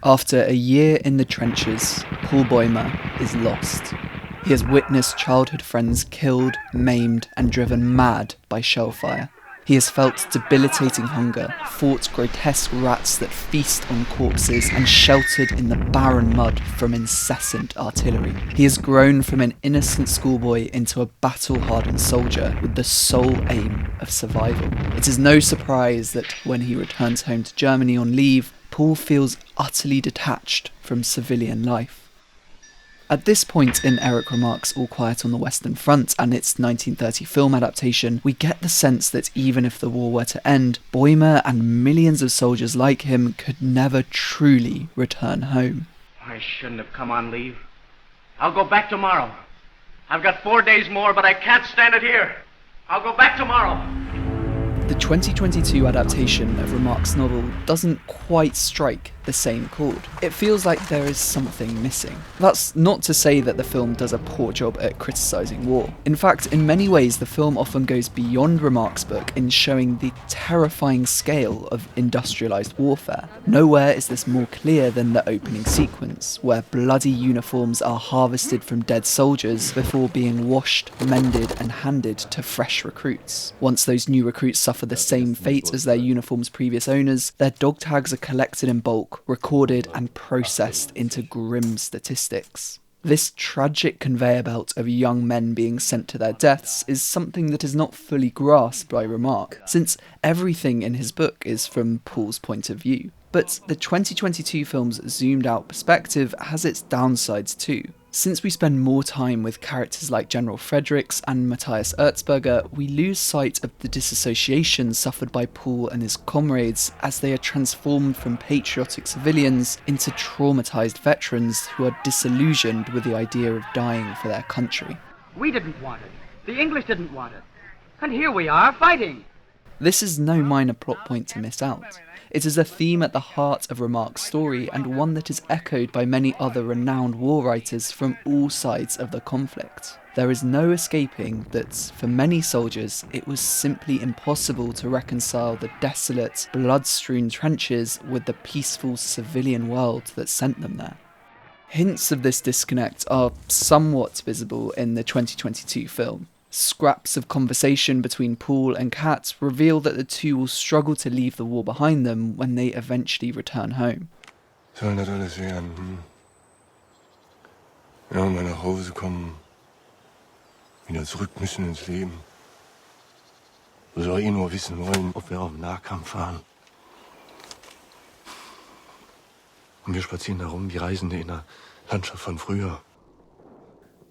After a year in the trenches, Paul Bäumer is lost. He has witnessed childhood friends killed, maimed, and driven mad by shellfire. He has felt debilitating hunger, fought grotesque rats that feast on corpses, and sheltered in the barren mud from incessant artillery. He has grown from an innocent schoolboy into a battle-hardened soldier with the sole aim of survival. It is no surprise that when he returns home to Germany on leave, Paul feels utterly detached from civilian life. At this point in Erich Remarque's All Quiet on the Western Front and its 1930 film adaptation, we get the sense that even if the war were to end, Bäumer and millions of soldiers like him could never truly return home. I shouldn't have come on leave. I'll go back tomorrow. I've got 4 days more, but I can't stand it here. I'll go back tomorrow. The 2022 adaptation of Remarque's novel doesn't quite strike the same chord. It feels like there is something missing. That's not to say that the film does a poor job at criticising war. In fact, in many ways the film often goes beyond Remarque's book in showing the terrifying scale of industrialised warfare. Nowhere is this more clear than the opening sequence, where bloody uniforms are harvested from dead soldiers before being washed, mended and handed to fresh recruits. Once those new recruits suffer the same fate as their uniform's previous owners, their dog tags are collected in bulk, recorded and processed into grim statistics. This tragic conveyor belt of young men being sent to their deaths is something that is not fully grasped by Remarque, since everything in his book is from Paul's point of view. But the 2022 film's zoomed-out perspective has its downsides too. Since we spend more time with characters like General Friedrichs and Matthias Erzburger, we lose sight of the dissociation suffered by Paul and his comrades as they are transformed from patriotic civilians into traumatised veterans who are disillusioned with the idea of dying for their country. We didn't want it. The English didn't want it. And here we are fighting. This is no minor plot point to miss out. It is a theme at the heart of Remarque's story, and one that is echoed by many other renowned war writers from all sides of the conflict. There is no escaping that, for many soldiers, it was simply impossible to reconcile the desolate, blood-strewn trenches with the peaceful civilian world that sent them there. Hints of this disconnect are somewhat visible in the 2022 film. Scraps of conversation between Paul and Kat reveal that the two will struggle to leave the war behind them when they eventually return home. Soll das alles werden? Irgendwann nach Hause kommen, wieder zurück müssen ins Leben. Wir sollen nur wissen wollen, ob wir auf den Nahkampf fahren. Und wir spazieren da rum wie Reisende in der Landschaft von früher.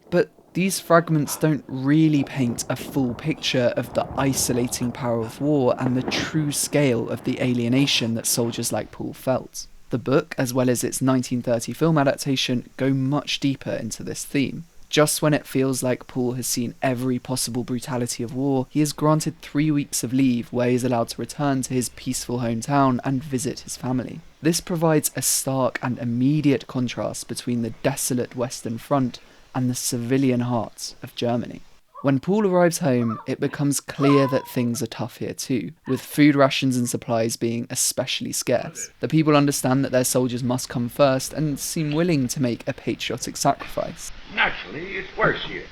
But these fragments don't really paint a full picture of the isolating power of war and the true scale of the alienation that soldiers like Paul felt. The book, as well as its 1930 film adaptation, go much deeper into this theme. Just when it feels like Paul has seen every possible brutality of war, he is granted 3 weeks of leave where he is allowed to return to his peaceful hometown and visit his family. This provides a stark and immediate contrast between the desolate Western Front and the civilian heart of Germany. When Paul arrives home, it becomes clear that things are tough here too, with food rations and supplies being especially scarce. The people understand that their soldiers must come first and seem willing to make a patriotic sacrifice. Naturally, it's worse here.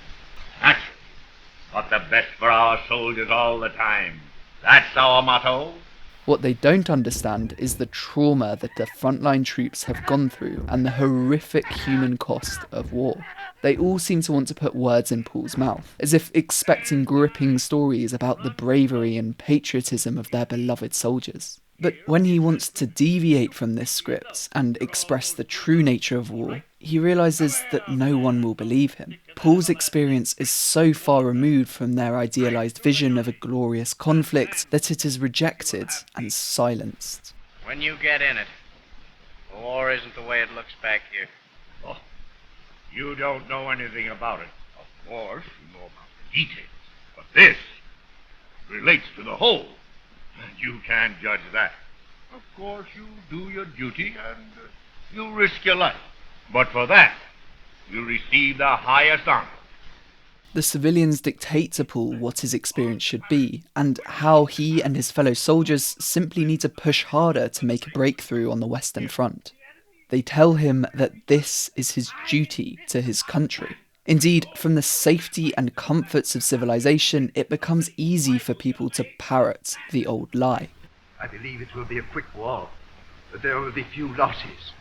Naturally. But the best for our soldiers all the time. That's our motto. What they don't understand is the trauma that the frontline troops have gone through and the horrific human cost of war. They all seem to want to put words in Paul's mouth, as if expecting gripping stories about the bravery and patriotism of their beloved soldiers. But when he wants to deviate from this script and express the true nature of war, he realises that no one will believe him. Paul's experience is so far removed from their idealised vision of a glorious conflict that it is rejected and silenced. When you get in it, war isn't the way it looks back here. Oh, you don't know anything about it. Of course, you know about the details. But this relates to the whole. And you can't judge that. Of course, you do your duty and you risk your life. But for that, you receive the highest honor. The civilians dictate to Paul what his experience should be, and how he and his fellow soldiers simply need to push harder to make a breakthrough on the Western Front. They tell him that this is his duty to his country. Indeed, from the safety and comforts of civilization, it becomes easy for people to parrot the old lie. I believe it will be a quick war, that there will be few losses.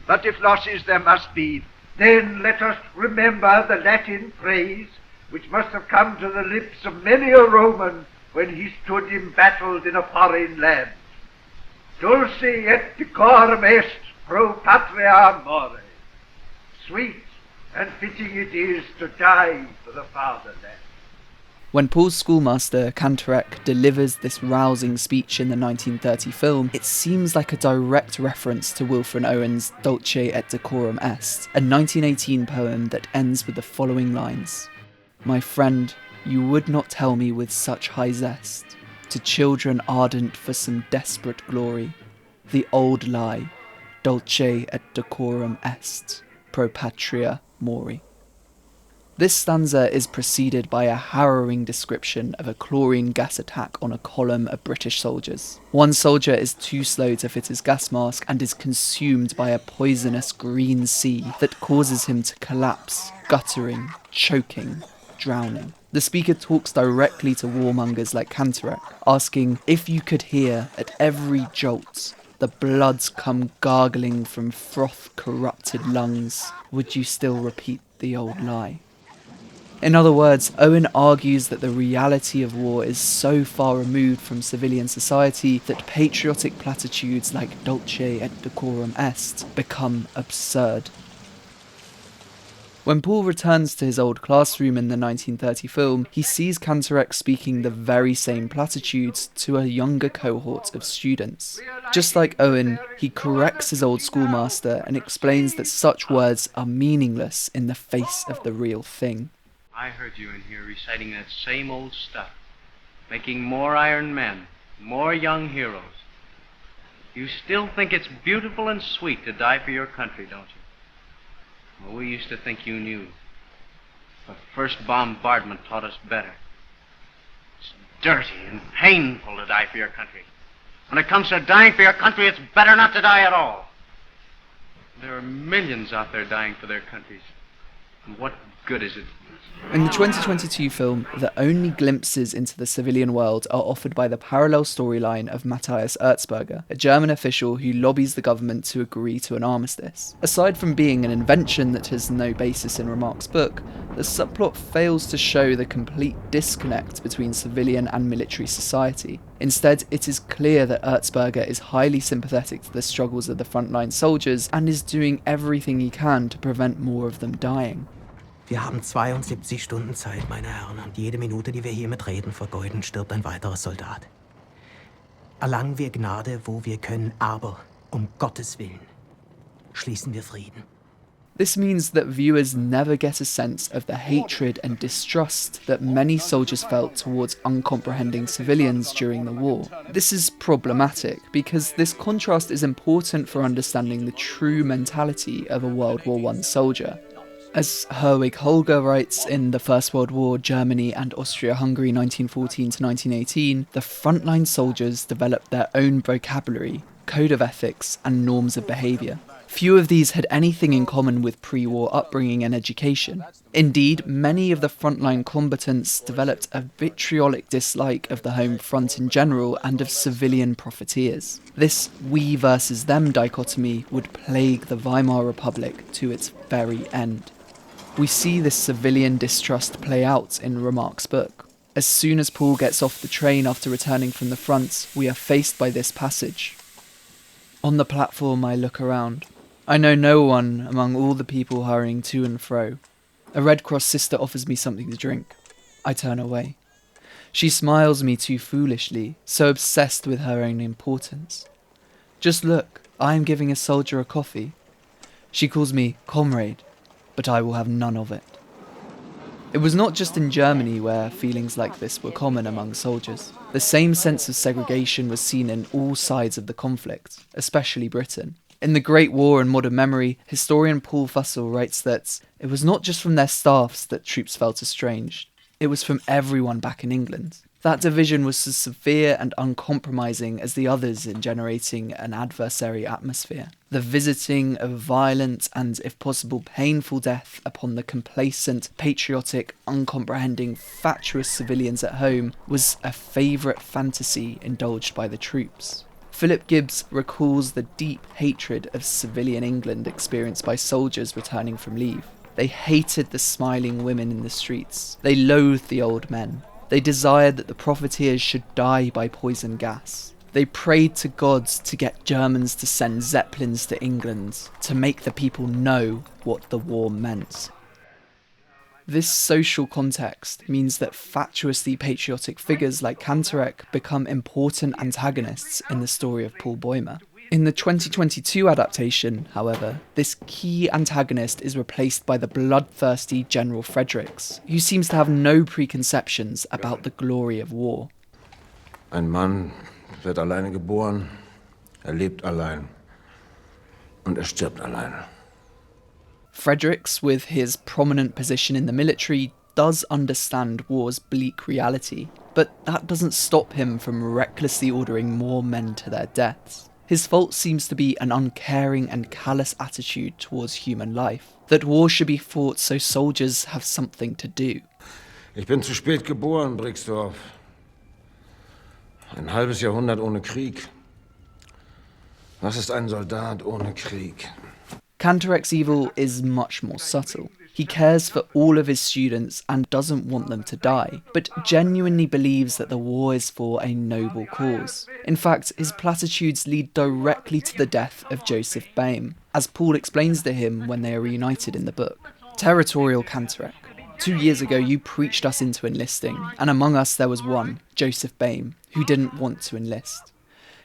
But if losses there must be, then let us remember the Latin phrase which must have come to the lips of many a Roman when he stood embattled in a foreign land. Dulce et decorum est pro patria more. Sweet and fitting it is to die for the fatherland. When Paul's schoolmaster, Erich, delivers this rousing speech in the 1930 film, it seems like a direct reference to Wilfred Owen's Dulce et decorum est, a 1918 poem that ends with the following lines. My friend, you would not tell me with such high zest, to children ardent for some desperate glory, the old lie, Dulce et decorum est, pro patria mori. This stanza is preceded by a harrowing description of a chlorine gas attack on a column of British soldiers. One soldier is too slow to fit his gas mask and is consumed by a poisonous green sea that causes him to collapse, guttering, choking, drowning. The speaker talks directly to warmongers like Erich, asking if you could hear at every jolt the bloods come gargling from froth-corrupted lungs, would you still repeat the old lie? In other words, Owen argues that the reality of war is so far removed from civilian society that patriotic platitudes like Dulce et decorum est become absurd. When Paul returns to his old classroom in the 1930 film, he sees Erich speaking the very same platitudes to a younger cohort of students. Just like Owen, he corrects his old schoolmaster and explains that such words are meaningless in the face of the real thing. I heard you in here reciting that same old stuff, making more iron men, more young heroes. You still think it's beautiful and sweet to die for your country, don't you? Well, we used to think you knew. But first bombardment taught us better. It's dirty and painful to die for your country. When it comes to dying for your country, it's better not to die at all. There are millions out there dying for their countries. And what good is it? In the 2022 film, the only glimpses into the civilian world are offered by the parallel storyline of Matthias Erzburger, a German official who lobbies the government to agree to an armistice. Aside from being an invention that has no basis in Remarque's book, the subplot fails to show the complete disconnect between civilian and military society. Instead, it is clear that Erzburger is highly sympathetic to the struggles of the frontline soldiers and is doing everything he can to prevent more of them dying. Wir haben 72 Stunden Zeit, meine Herren, und jede Minute, die wir hier mit Reden vergeuden, stirbt ein weiterer Soldat. Erlangen wir Gnade, wo wir können, aber um Gottes Willen schließen wir Frieden. This means that viewers never get a sense of the hatred and distrust that many soldiers felt towards uncomprehending civilians during the war. This is problematic because this contrast is important for understanding the true mentality of a World War I soldier. As Herwig Holger writes in The First World War, Germany and Austria-Hungary 1914 to 1918, the frontline soldiers developed their own vocabulary, code of ethics, and norms of behaviour. Few of these had anything in common with pre-war upbringing and education. Indeed, many of the frontline combatants developed a vitriolic dislike of the home front in general and of civilian profiteers. This we versus them dichotomy would plague the Weimar Republic to its very end. We see this civilian distrust play out in Remarque's book. As soon as Paul gets off the train after returning from the front, we are faced by this passage. On the platform I look around. I know no one among all the people hurrying to and fro. A Red Cross sister offers me something to drink. I turn away. She smiles me too foolishly, so obsessed with her own importance. Just look, I am giving a soldier a coffee. She calls me comrade, but I will have none of it. It was not just in Germany where feelings like this were common among soldiers. The same sense of segregation was seen in all sides of the conflict, especially Britain. In The Great War and Modern Memory, historian Paul Fussell writes that it was not just from their staffs that troops felt estranged, it was from everyone back in England. That division was as severe and uncompromising as the others in generating an adversary atmosphere. The visiting of violent and, if possible, painful death upon the complacent, patriotic, uncomprehending, fatuous civilians at home was a favourite fantasy indulged by the troops. Philip Gibbs recalls the deep hatred of civilian England experienced by soldiers returning from leave. They hated the smiling women in the streets. They loathed the old men. They desired that the profiteers should die by poison gas. They prayed to gods to get Germans to send zeppelins to England, to make the people know what the war meant. This social context means that fatuously patriotic figures like Cantorek become important antagonists in the story of Paul Bäumer. In the 2022 adaptation, however, this key antagonist is replaced by the bloodthirsty General Friedrichs, who seems to have no preconceptions about the glory of war. Ein Mann wird alleine geboren, lebt allein und stirbt allein. Friedrichs, with his prominent position in the military, does understand war's bleak reality, but that doesn't stop him from recklessly ordering more men to their deaths. His fault seems to be an uncaring and callous attitude towards human life, that war should be fought so soldiers have something to do. Ich bin zu spät geboren, Brixdorf. Ein halbes Jahrhundert ohne Krieg. Was ist ein Soldat ohne Krieg? Cantorek's evil is much more subtle. He cares for all of his students and doesn't want them to die, but genuinely believes that the war is for a noble cause. In fact, his platitudes lead directly to the death of Joseph Bäumer, as Paul explains to him when they are reunited in the book. Territorial Cantorek, 2 years ago you preached us into enlisting, and among us there was one, Joseph Bäumer, who didn't want to enlist.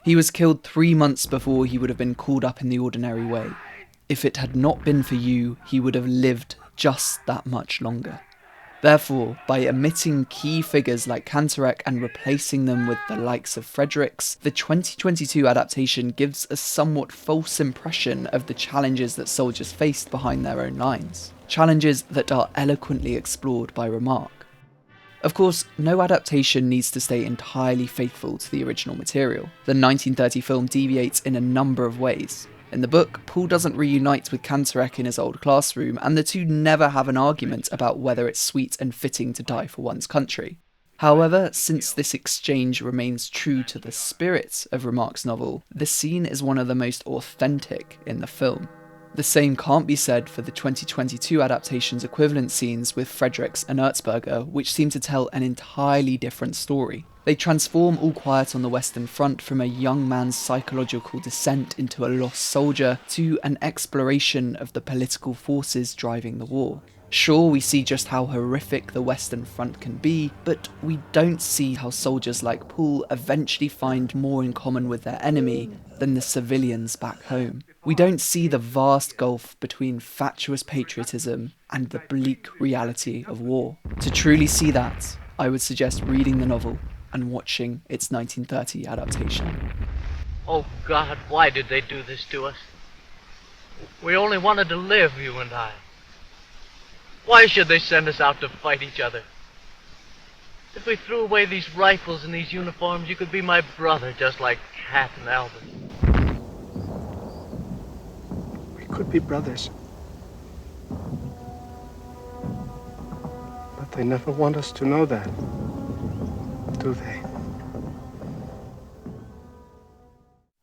He was killed 3 months before he would have been called up in the ordinary way. If it had not been for you, he would have lived just that much longer. Therefore, by omitting key figures like Cantorek and replacing them with the likes of Friedrichs, the 2022 adaptation gives a somewhat false impression of the challenges that soldiers faced behind their own lines. Challenges that are eloquently explored by Remarque. Of course, no adaptation needs to stay entirely faithful to the original material. The 1930 film deviates in a number of ways. In the book, Paul doesn't reunite with Cantorek in his old classroom, and the two never have an argument about whether it's sweet and fitting to die for one's country. However, since this exchange remains true to the spirit of Remarque's novel, the scene is one of the most authentic in the film. The same can't be said for the 2022 adaptation's equivalent scenes with Friedrichs and Erzburger, which seem to tell an entirely different story. They transform All Quiet on the Western Front from a young man's psychological descent into a lost soldier to an exploration of the political forces driving the war. Sure, we see just how horrific the Western Front can be, but we don't see how soldiers like Paul eventually find more in common with their enemy than the civilians back home. We don't see the vast gulf between fatuous patriotism and the bleak reality of war. To truly see that, I would suggest reading the novel and watching its 1930 adaptation. Oh, God, why did they do this to us? We only wanted to live, you and I. Why should they send us out to fight each other? If we threw away these rifles and these uniforms, you could be my brother, just like Cat and Alvin. We could be brothers. But they never want us to know that. Do they?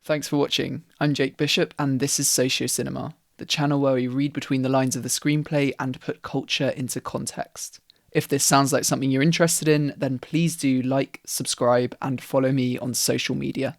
Thanks for watching. I'm Jake Bishop and this is Socio Cinema, the channel where we read between the lines of the screenplay and put culture into context. If this sounds like something you're interested in, then please do like, subscribe and follow me on social media.